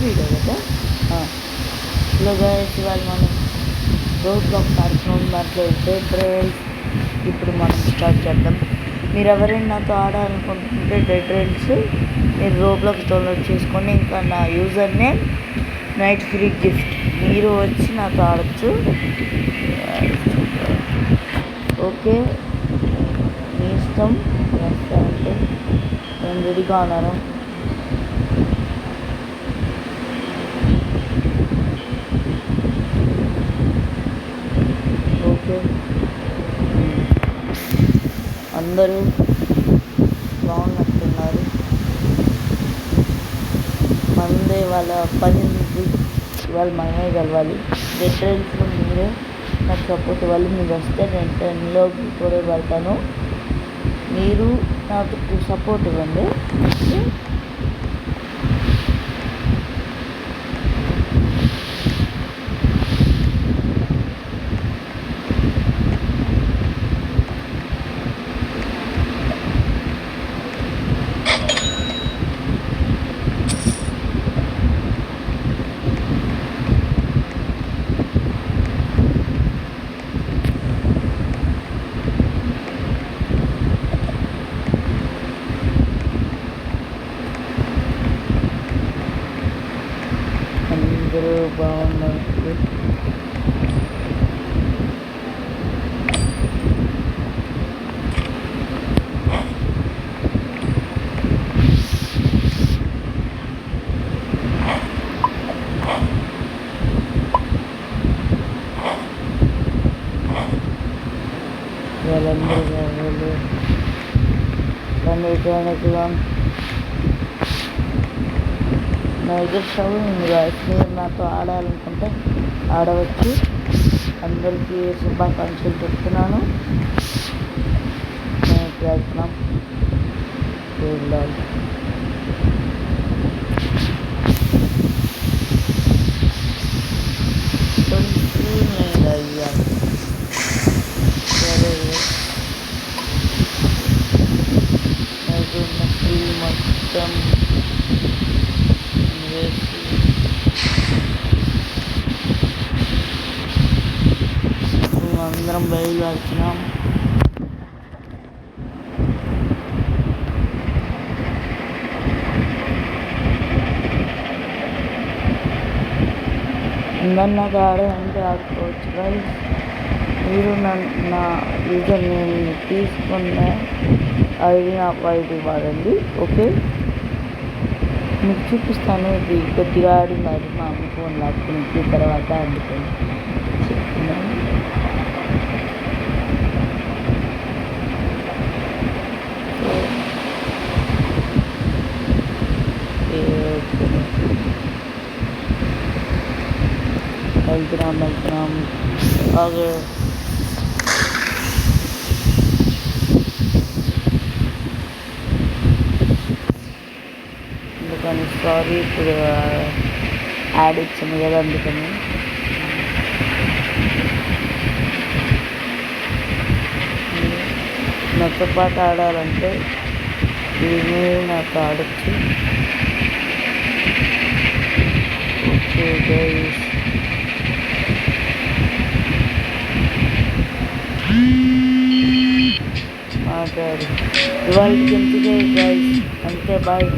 Video కదా. Hello guys, ఇవాళ మనం రోడ్ బ్లాక్ ఆడుతున్నాం. దాంట్లో డెడ్ రైల్స్ ఇప్పుడు మనం స్టార్ట్ చేద్దాం. మీరు ఎవరైనా నాతో ఆడాలనుకుంటుంటే డెడ్ రైల్స్ మీరు రోబ్లాక్స్ డౌన్లోడ్ చేసుకొని, ఇంకా నా user name night free gift, మీరు వచ్చి నాతో ఆడచ్చు. ఓకే, మీ ఇష్టం. అంటే నేను రెడీగా ఉన్నాను. ఓకే, అందరూ బాగున్నట్టున్నారు. మనదే వాళ్ళ పని ఉంది, ఇవాళ మనమే గెలవాలి. డెడ్ రైల్స్లో మీరే నాకు సపోర్ట్ ఇవ్వాలి. మీరు వస్తే నేను 10లోకి కూడా వెళ్తాను. మీరు నాకు సపోర్ట్ ఇవ్వండి. అందరూ బాగున్నారు. వాళ్ళందరూ బాగోలు నా దగ్గర స్టవ్ ఉంది. మీరు నాతో ఆడాలనుకుంటే ఆడవచ్చు. అందరికీ శుభాకాంక్షలు చెప్తున్నాను. మేము ఇప్పుడు వెళ్తున్నాం. వెళ్ళాలి. అయ్యాలి. సరే, మొత్తం అందరం బయలుదేరుతున్నాం. అందరు నాకు ఆడాలంటే ఆడుకోవచ్చు. గైస్, మీరు నా యూజర్ నేమ్ తీసుకున్న ఐడి నాకు ఐడి వాడండి. ఓకే, మీకు చూపిస్తాను. ఇది కొద్దిగా ఆడినారు మా అమ్మ ఫోన్ లాక్కుని, తర్వాత అందుకని చెప్తున్నాను. వెళ్తున్నాం. అలాగే అందుకని సారీ, ఇప్పుడు యాడ్ ఇచ్చాను కదా, అందుకని. నాతో పాటు ఆడాలంటే మీరు నాతో ఆడచ్చు. ఓకే గైస్, మాట్లాడు. ఇవాళకి ఎంతగా గైస్, అంతే. బాయ్.